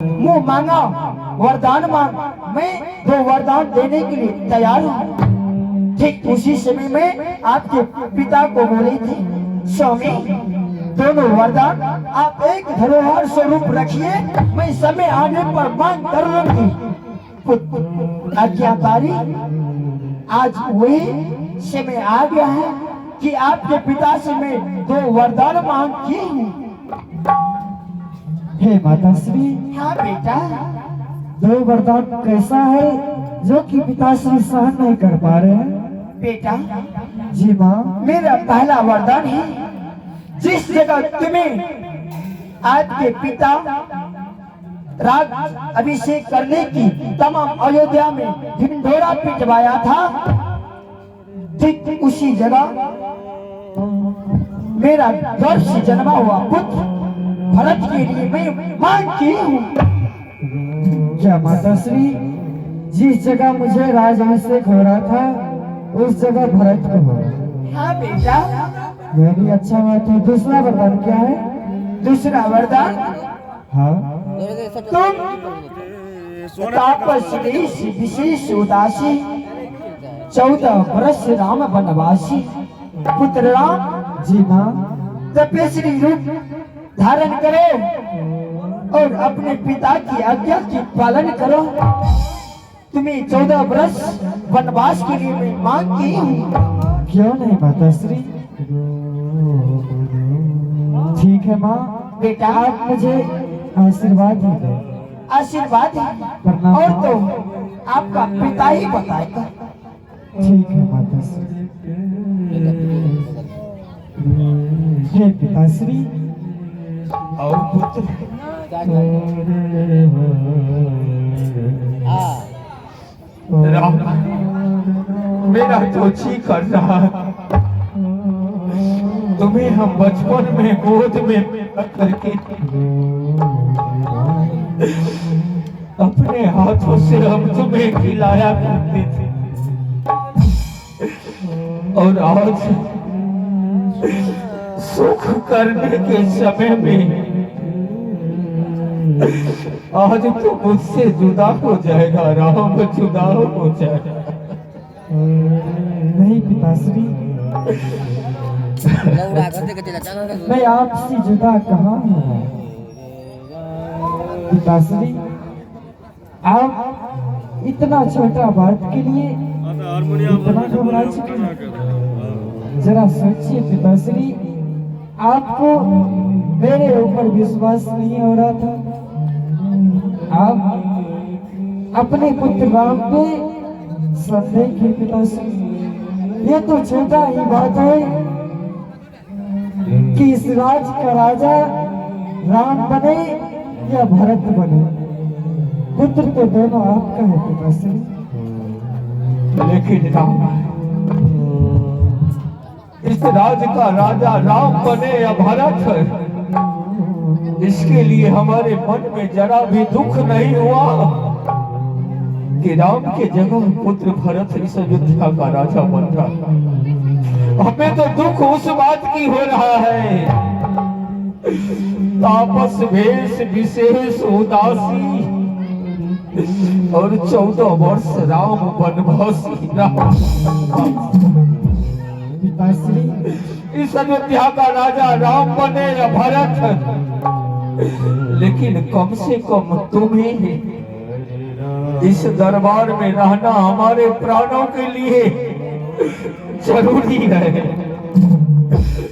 मुंह मांगा वरदान मांग, मैं दो वरदान देने के लिए तैयार हूँ। ठीक उसी समय में आपके पिता को बोली थी, स्वामी दोनों वरदान आप एक धरोहर स्वरूप रखिए, मैं समय आने पर मांग कर लूंगी। आज्ञाकारी आज वही समय आ गया है कि आपके पिता से मैं दो वरदान मांग की हूँ। हे माता श्री, हाँ बेटा, दो वरदान कैसा है जो कि पिताश्री सहन नहीं कर पा रहे हैं? बेटा जी माँ। मेरा पहला वरदान है, जिस जगह तुम्हें आपके पिता राज अभिषेक करने की तमाम अयोध्या में ढिंढोरा पिटवाया था, ठीक उसी जगह मेरा गर्भ से जन्मा हुआ पुत्र भरत के लिए मैं मांग की हूँ। क्या माता श्री, जिस जगह मुझे राजाभिषेक हो रहा था उस जगह भरत को हो? हाँ बेटा। यह भी अच्छा बात है। दूसरा वरदान क्या है? दूसरा वरदान, हाँ, तुम तापसी विशेष उदासी 14 वर्ष राम वनवासी पुत्र राम जी माँ। तपस्वी रूप धारण करो और अपने पिता की आज्ञा की पालन करो। तुम्हें 14 वर्ष वनवास के लिए मैं मांग की हूँ। क्यों नहीं माता श्री, ठीक है माँ। बेटा आप मुझे आशीर्वाद ही दो। आशीर्वाद है प्रणाम। और तो आपका पिता ही बताएगा। ठीक है माता श्री। हे पिताश्री, और पुत्र राम, मेरा तो जी कर रहा है तुम्हें हम बचपन में गोद में रख करके अपने हाथों से हम तुम्हें खिलाया करते थे, और आज सुख करने के समय में आज तो मुझसे जुदा हो जाएगा राम, जुदा हो जाएगा। नहीं पिताश्री, मैं आपसे जुदा कहाँ हूँ? पिताश्री, आप इतना छोटा बात के लिए इतना घबरा चुके हैं? जरा सोचिए पिताश्री, आपको मेरे ऊपर विश्वास नहीं हो रहा था? आप अपने पुत्र राम पे संदेह की पिताश्री? ये तो छोटा ही बात है कि इस राज का राजा राम बने या भरत बने, पुत्र तो दोनों आपका है पिताश्री। लेकिन राम, इस राज का राजा राम बने या भरत, इसके लिए हमारे मन में जरा भी दुख नहीं हुआ कि राम के जगह पुत्र भरत इस अयोध्या का राजा बन रहा। हमें तो दुख उस बात की हो रहा है, तापस भेष विशेष उदासी और 14 वर्ष राम वनवासी। पिताश्री, इस अयोध्या का राजा राम बने या भरत, लेकिन कम से कम तुम्हें इस दरबार में रहना हमारे प्राणों के लिए जरूरी है।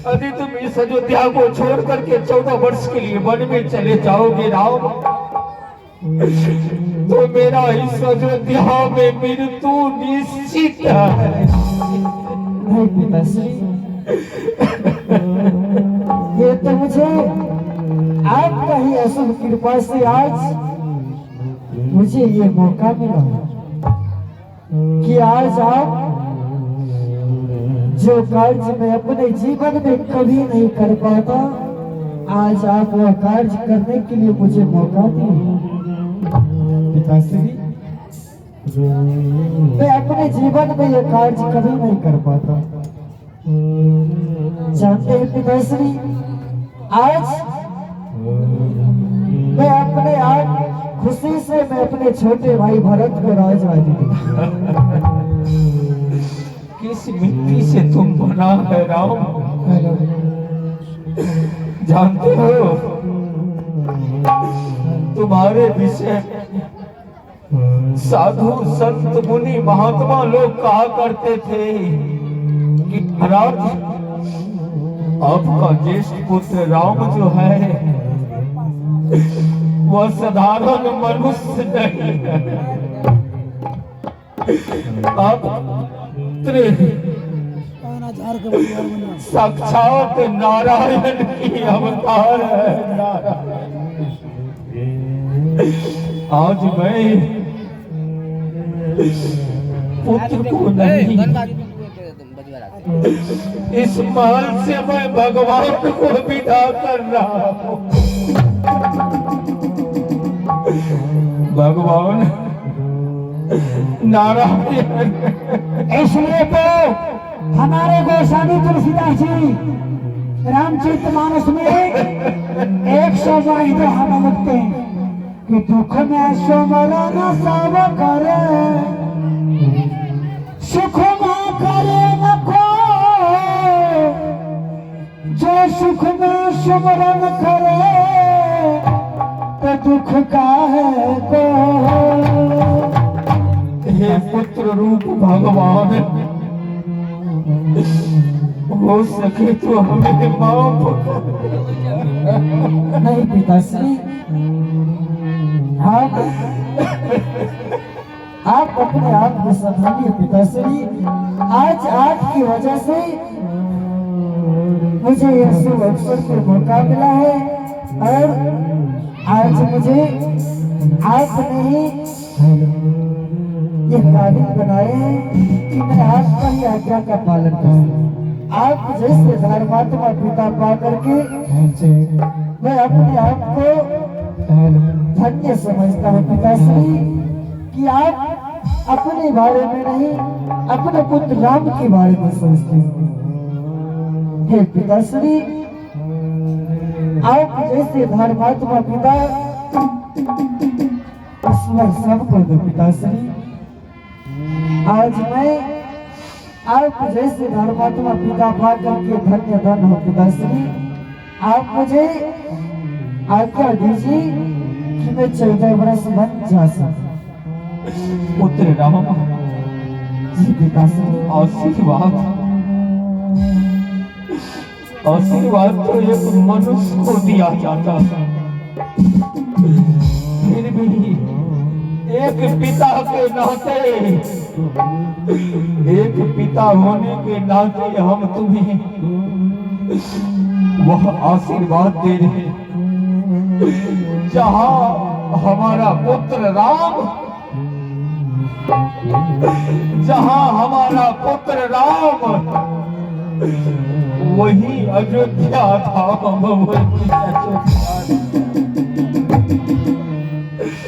यदि तुम इस अयोध्या को छोड़ करके 14 वर्ष के लिए वन में चले जाओगे राम, तो मेरा इस अयोध्या में मृत्यु निश्चित है। नहीं पिताश्री, ये तो मुझे आपका ही अशुभ कृपा से आज मुझे ये मौका मिला कि आज आप जो कार्य मैं अपने जीवन में कभी नहीं कर पाता, आज आप वह कार्य करने के लिए मुझे मौका दिए। पिताश्री, मैं अपने जीवन में यह कार्य कभी नहीं कर पाता। जानते हैं पिताश्री, आज मैं अपने आप खुशी से मैं अपने छोटे भाई भरत को राजगादी दूंगा। किस मिट्टी से तुम बना है राम? जानते हो तुम्हारे विषय साधु संत मुनि महात्मा लोग कहा करते थे कि महाराज आपका ज्येष्ठ पुत्र राम जो है वह साधारण मनुष्य नहीं है। आप साक्षात नारायण की अवतार है। आज मैं पुत्र को नहीं, इस महल से मैं भगवान को विदा कर रहा हूँ। भगवान नारायण। इसलिए तो हमारे गोस्वामी तुलसीदास जी रामचरितमानस में 122 दोहा लिखते हैं कि दुख में सुमरन सब करे, सुख में करे न कोई, जो सुख में सुमरन करे तो दुख का है को। हे पुत्र रूप भगवान, हो सके तो हमें माफ कर। नहीं पिताश्री, आप अपने आप को संभालिए पिताश्री। आज आपकी वजह से मुझे यह शुभ अवसर पर मौका मिला है और आज मुझे आपने ही ये काबिल बनाए हैं कि मैं आपका ही आज्ञा का पालन करूं। आप जैसे धर्मात्मा पिता पा करके मैं अपने आप को धन्य समझता हूँ पिताश्री कि आप अपने बारे में नहीं अपने पुत्र राम के बारे में सोचते हैं। हे पिताश्री, आप जैसे धर्मात्मा पिता ईश्वर सबको दो पिताश्री। आज मैं आप जैसे धर्मात्मा पिता पाकर के धन्य धन हो पिताश्री। आप मुझे आज्ञा दीजिए कि मैं 14 वर्ष बन जा सकूं। पुत्र राम, जी पिताश्री। आशीर्वाद आशीर्वाद तो एक मनुष्य को दिया जाता है, फिर भी एक पिता के नाते, एक पिता होने के नाते हम तुम्हें वह आशीर्वाद दे रहे हैं जहां हमारा पुत्र राम, जहां हमारा पुत्र राम वही अयोध्या धाम, वही अयोध्या।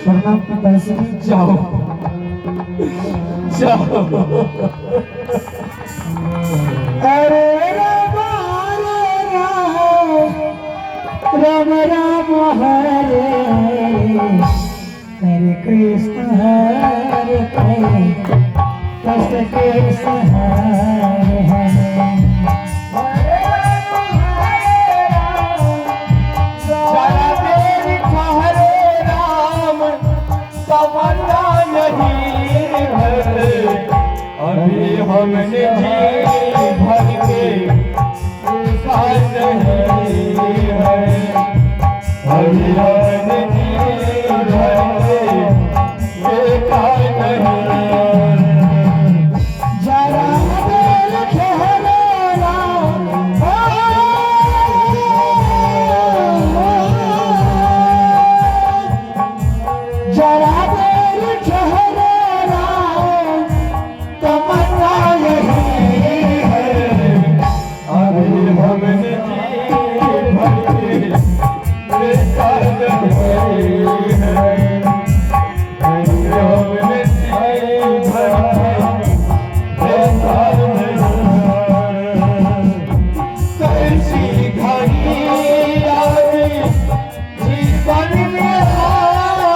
प्रणाम पिताश्री। जाओ जाओ। अरे राम राम राम हरे हरे कृष्ण हरे कृष्ण कृष्ण हरे हरे। जरा देर ठहरो राम, तमन्ना नहीं है, अभी हमने जी भर के देखा नहीं है, अभी हमने जी भर के देखा नहीं है। जरा देर ठहरो राम, जरा देर ठहरो राम, तमन्ना यही है, अभी हमने जी भर के देखा नहीं है, अभी हमने जी भर के देखा नहीं है। कैसी घड़ी आई जीवन में आई,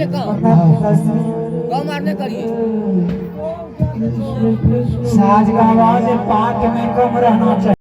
करिए काम प्रणाम पिताश्री। काम मारने करिए साज का आवाज पाठ में कम रहना चाहिए।